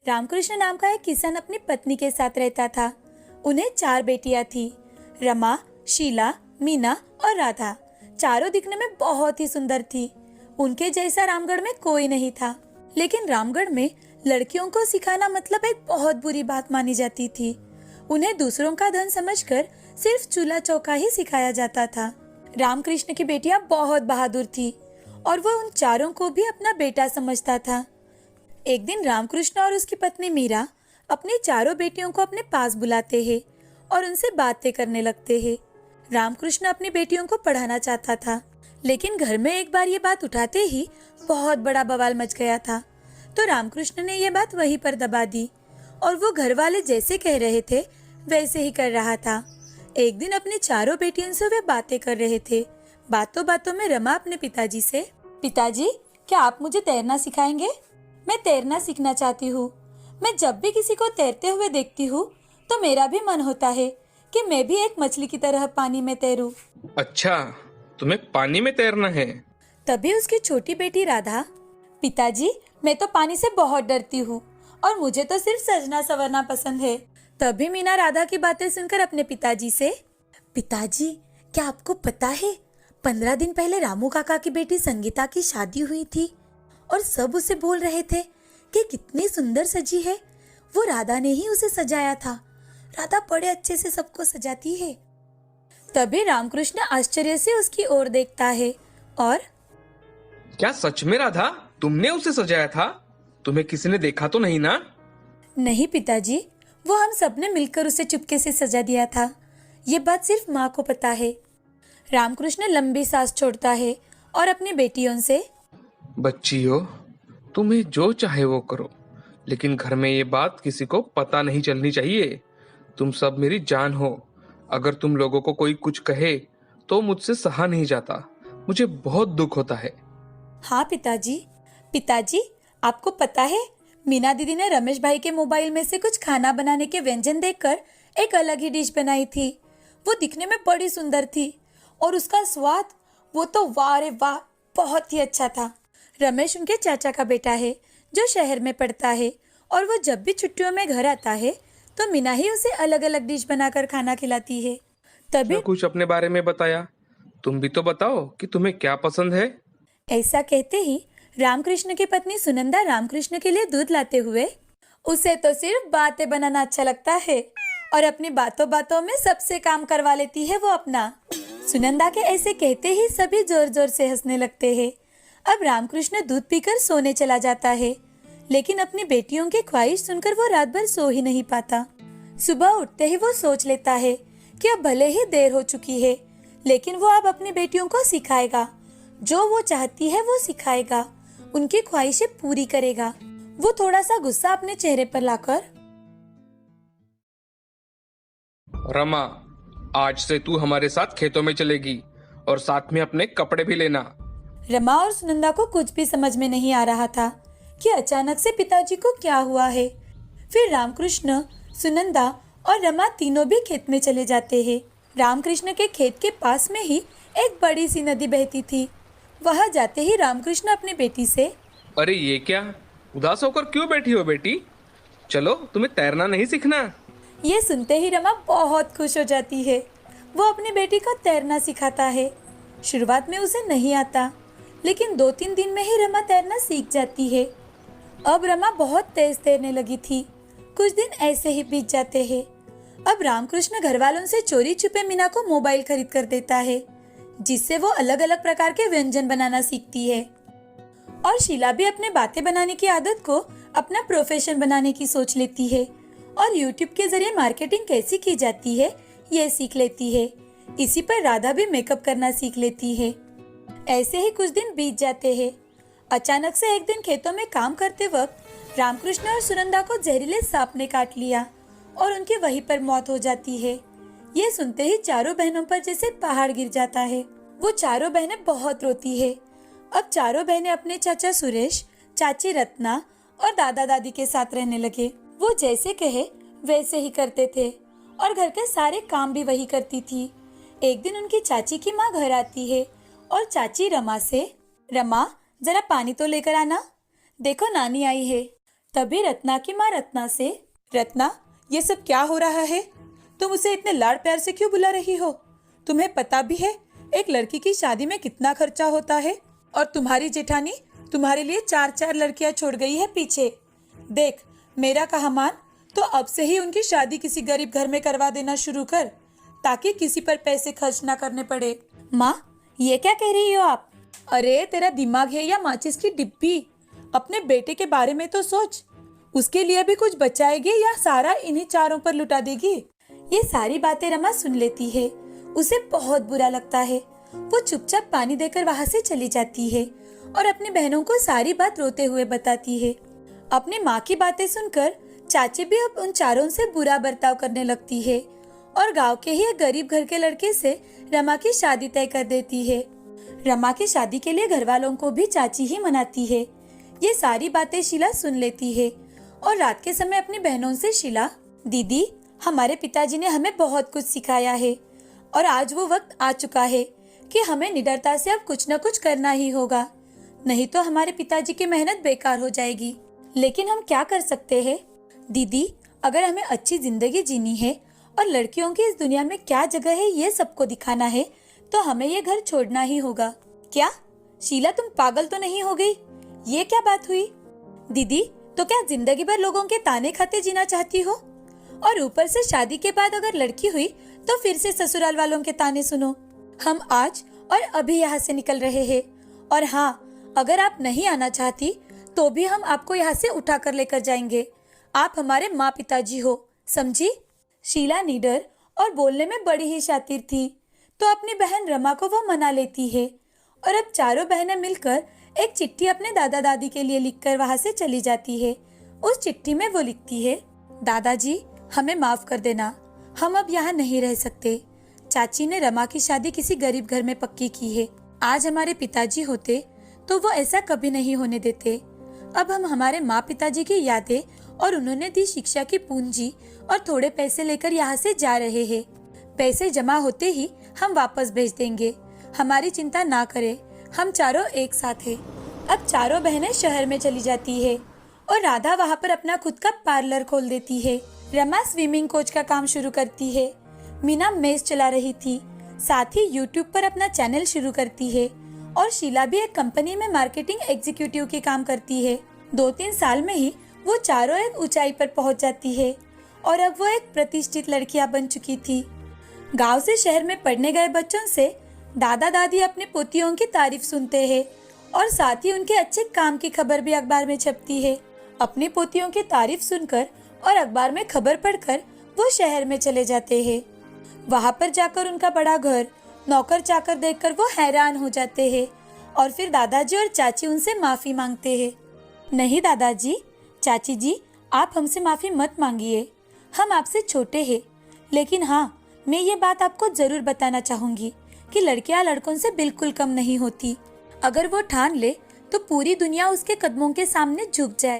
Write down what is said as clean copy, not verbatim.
रामकृष्ण नाम का एक किसान अपनी पत्नी के साथ रहता था। उन्हें 4 बेटियां थी, रमा, शीला, मीना और राधा। चारों दिखने में बहुत ही सुंदर थी। उनके जैसा रामगढ़ में कोई नहीं था। लेकिन रामगढ़ में लड़कियों को सिखाना मतलब एक बहुत बुरी बात मानी जाती थी। उन्हें दूसरों का धन समझकर सिर्फ चूल्हा चौका ही सिखाया जाता था। रामकृष्ण की बेटियां बहुत बहादुर थी और वो उन चारों को भी अपना बेटा समझता था। एक दिन रामकृष्ण और उसकी पत्नी मीरा अपनी चारों बेटियों को अपने पास बुलाते हैं और उनसे बातें करने लगते हैं। रामकृष्ण अपनी बेटियों को पढ़ाना चाहता था, लेकिन घर में एक बार ये बात उठाते ही बहुत बड़ा बवाल मच गया था। तो रामकृष्ण ने ये बात वहीं पर दबा दी और वो घर वाले जैसे कह रहे थे वैसे ही कर रहा था। एक दिन अपनी चारों बेटियों से वे बातें कर रहे थे। बातों बातों में रमा अपने पिताजी से, पिताजी, क्या आप मुझे तैरना सिखाएंगे? मैं तैरना सीखना चाहती हूँ। मैं जब भी किसी को तैरते हुए देखती हूँ तो मेरा भी मन होता है कि मैं भी एक मछली की तरह पानी में तैरूं। अच्छा, तुम्हें पानी में तैरना है? तभी उसकी छोटी बेटी राधा, पिताजी, मैं तो पानी से बहुत डरती हूँ और मुझे तो सिर्फ सजना संवरना पसंद है। तभी मीना राधा की बातें सुनकर अपने पिताजी से, पिताजी, क्या आपको पता है 15 दिन पहले रामू काका की बेटी संगीता की शादी हुई थी और सब उसे बोल रहे थे कि कितनी सुंदर सजी है। वो राधा ने ही उसे सजाया था। राधा बड़े अच्छे से सबको सजाती है। तभी रामकृष्ण आश्चर्य से उसकी ओर देखता है और, क्या सच में राधा, तुमने उसे सजाया था? तुम्हें किसी ने देखा तो नहीं ना? नहीं पिताजी, वो हम सबने मिलकर उसे चुपके से सजा दिया था। ये बात सिर्फ माँ को पता है। रामकृष्ण लंबी सांस छोड़ता है और अपनी बेटियों से, बच्चियों, तुम्हें जो चाहे वो करो, लेकिन घर में ये बात किसी को पता नहीं चलनी चाहिए। तुम सब मेरी जान हो। अगर तुम लोगों को कोई कुछ कहे तो मुझसे सहा नहीं जाता। मुझे बहुत दुख होता है। हाँ पिताजी। पिताजी, आपको पता है मीना दीदी ने रमेश भाई के मोबाइल में से कुछ खाना बनाने के व्यंजन देखकर एक अलग ही डिश बनाई थी। वो दिखने में बड़ी सुंदर थी और उसका स्वाद, वो तो वाह रे वाह, बहुत ही अच्छा था। रमेश उनके चाचा का बेटा है जो शहर में पढ़ता है और वो जब भी छुट्टियों में घर आता है तो मीना ही उसे अलग अलग डिश बनाकर खाना खिलाती है। तभी क्या कुछ अपने बारे में बताया? तुम भी तो बताओ कि तुम्हें क्या पसंद है। ऐसा कहते ही रामकृष्ण की पत्नी सुनंदा रामकृष्ण के लिए दूध लाते हुए, उसे तो सिर्फ बातें बनाना अच्छा लगता है और अपनी बातों बातों में सबसे काम करवा लेती है वो अपना। सुनंदा के ऐसे कहते ही सभी जोर जोर से हंसने लगते हैं। अब रामकृष्ण दूध पीकर सोने चला जाता है, लेकिन अपनी बेटियों की ख्वाहिश सुनकर वो रात भर सो ही नहीं पाता। सुबह उठते ही वो सोच लेता है कि अब भले ही देर हो चुकी है, लेकिन वो अब अपनी बेटियों को सिखाएगा। जो वो चाहती है वो सिखाएगा, उनकी ख्वाहिशें पूरी करेगा। वो थोड़ा सा गुस्सा अपने चेहरे पर लाकर, रमा, आज से तू हमारे साथ खेतों में चलेगी और साथ में अपने कपड़े भी लेना। रमा और सुनंदा को कुछ भी समझ में नहीं आ रहा था कि अचानक से पिताजी को क्या हुआ है। फिर रामकृष्ण, सुनंदा और रमा तीनों भी खेत में चले जाते हैं। रामकृष्ण के खेत के पास में ही एक बड़ी सी नदी बहती थी। वहां जाते ही रामकृष्ण अपनी बेटी से, अरे ये क्या, उदास होकर क्यों बैठी हो बेटी? चलो, तुम्हें तैरना नहीं सीखना? ये सुनते ही रमा बहुत खुश हो जाती है। वो अपनी बेटी को तैरना सिखाता है। शुरुआत में उसे नहीं आता, लेकिन 2-3 दिन में ही रमा तैरना सीख जाती है। अब रमा बहुत तेज तैरने लगी थी। कुछ दिन ऐसे ही बीत जाते हैं। अब रामकृष्ण घर वालों से चोरी छुपे मीना को मोबाइल खरीद कर देता है, जिससे वो अलग अलग प्रकार के व्यंजन बनाना सीखती है। और शीला भी अपने बातें बनाने की आदत को अपना प्रोफेशन बनाने की सोच लेती है और यूट्यूब के जरिए मार्केटिंग कैसी की जाती है ये सीख लेती है। इसी पर राधा भी मेकअप करना सीख लेती है। ऐसे ही कुछ दिन बीत जाते हैं। अचानक से एक दिन खेतों में काम करते वक्त रामकृष्ण और सुनंदा को जहरीले सांप ने काट लिया और उनकी वहीं पर मौत हो जाती है। ये सुनते ही चारों बहनों पर जैसे पहाड़ गिर जाता है। वो चारों बहनें बहुत रोती है। अब चारों बहनें अपने चाचा सुरेश, चाची रत्ना और दादा दादी के साथ रहने लगे। वो जैसे कहे वैसे ही करते थे और घर के सारे काम भी वही करती थी। एक दिन उनकी चाची की माँ घर आती है और चाची रमा से, रमा, जरा पानी तो लेकर आना, देखो नानी आई है। तभी रत्ना की माँ रत्ना से, रत्ना, ये सब क्या हो रहा है? तुम उसे इतने लाड प्यार से क्यों बुला रही हो? तुम्हें पता भी है एक लड़की की शादी में कितना खर्चा होता है? और तुम्हारी जेठानी तुम्हारे लिए 4-4 लड़कियां छोड़ गई है पीछे। देख, मेरा कहा मान तो अब से ही उनकी शादी किसी गरीब घर में करवा देना शुरू कर, ताकि किसी पर पैसे खर्च ना करने पड़े। माँ, ये क्या कह रही हो आप? अरे तेरा दिमाग है या माचिस की डिब्बी? अपने बेटे के बारे में तो सोच। उसके लिए भी कुछ बचाएगी या सारा इन्हीं चारों पर लुटा देगी? ये सारी बातें रमा सुन लेती है। उसे बहुत बुरा लगता है। वो चुपचाप पानी देकर वहाँ से चली जाती है और अपनी बहनों को सारी बात रोते हुए बताती है। अपनी माँ की बातें सुनकर चाची भी अब उन चारों से बुरा बर्ताव करने लगती है और गांव के ही एक गरीब घर के लड़के से रमा की शादी तय कर देती है। रमा की शादी के लिए घर वालों को भी चाची ही मनाती है। ये सारी बातें शीला सुन लेती है और रात के समय अपनी बहनों से शीला, दीदी, हमारे पिताजी ने हमें बहुत कुछ सिखाया है और आज वो वक्त आ चुका है कि हमें निडरता से अब कुछ न कुछ करना ही होगा, नहीं तो हमारे पिताजी की मेहनत बेकार हो जाएगी। लेकिन हम क्या कर सकते हैं? दीदी, अगर हमें अच्छी जिंदगी जीनी है और लड़कियों की इस दुनिया में क्या जगह है ये सबको दिखाना है, तो हमें ये घर छोड़ना ही होगा। क्या शीला, तुम पागल तो नहीं हो गई? ये क्या बात हुई? दीदी, तो क्या जिंदगी भर लोगों के ताने खाते जीना चाहती हो? और ऊपर से शादी के बाद अगर लड़की हुई तो फिर से ससुराल वालों के ताने सुनो। हम आज और अभी यहाँ से निकल रहे हैं और हाँ, अगर आप नहीं आना चाहती तो भी हम आपको यहाँ से उठा कर लेकर जाएंगे। आप हमारे माँ पिताजी हो, समझी? शीला निडर और बोलने में बड़ी ही शातिर थी, तो अपनी बहन रमा को वो मना लेती है और अब चारों बहनें मिलकर एक चिट्ठी अपने दादा दादी के लिए लिखकर वहाँ से चली जाती है। उस चिट्ठी में वो लिखती है, दादाजी, हमें माफ कर देना, हम अब यहाँ नहीं रह सकते। चाची ने रमा की शादी किसी गरीब घर में पक्की की है। आज हमारे पिताजी होते तो वो ऐसा कभी नहीं होने देते। अब हम हमारे माँ पिताजी की यादें और उन्होंने दी शिक्षा की पूंजी और थोड़े पैसे लेकर यहाँ से जा रहे हैं। पैसे जमा होते ही हम वापस भेज देंगे, हमारी चिंता ना करें, हम चारों एक साथ हैं। अब चारों बहनें शहर में चली जाती है और राधा वहाँ पर अपना खुद का पार्लर खोल देती है। रमा स्विमिंग कोच का काम शुरू करती है। मीना मेस चला रही थी, साथ ही यूट्यूब पर अपना चैनल शुरू करती है और शीला भी एक कंपनी में मार्केटिंग एग्जीक्यूटिव के काम करती है। 2-3 साल में ही वो चारों एक ऊंचाई पर पहुंच जाती है और अब वो एक प्रतिष्ठित लड़कियां बन चुकी थी। गांव से शहर में पढ़ने गए बच्चों से दादा दादी अपने पोतियों की तारीफ सुनते हैं और साथ ही उनके अच्छे काम की खबर भी अखबार में छपती है। अपनी पोतियों की तारीफ सुनकर और अखबार में खबर पढ़कर वो शहर में चले जाते हैं। वहाँ पर जाकर उनका बड़ा घर, नौकर चाकर देखकर वो हैरान हो जाते हैं और फिर दादाजी और चाची उनसे माफी मांगते हैं। नहीं दादाजी, चाची जी, आप हमसे माफी मत मांगिए, हम आपसे छोटे हैं, लेकिन हाँ, मैं ये बात आपको जरूर बताना चाहूंगी कि लड़कियां लड़कों से बिल्कुल कम नहीं होती। अगर वो ठान ले तो पूरी दुनिया उसके कदमों के सामने झुक जाए।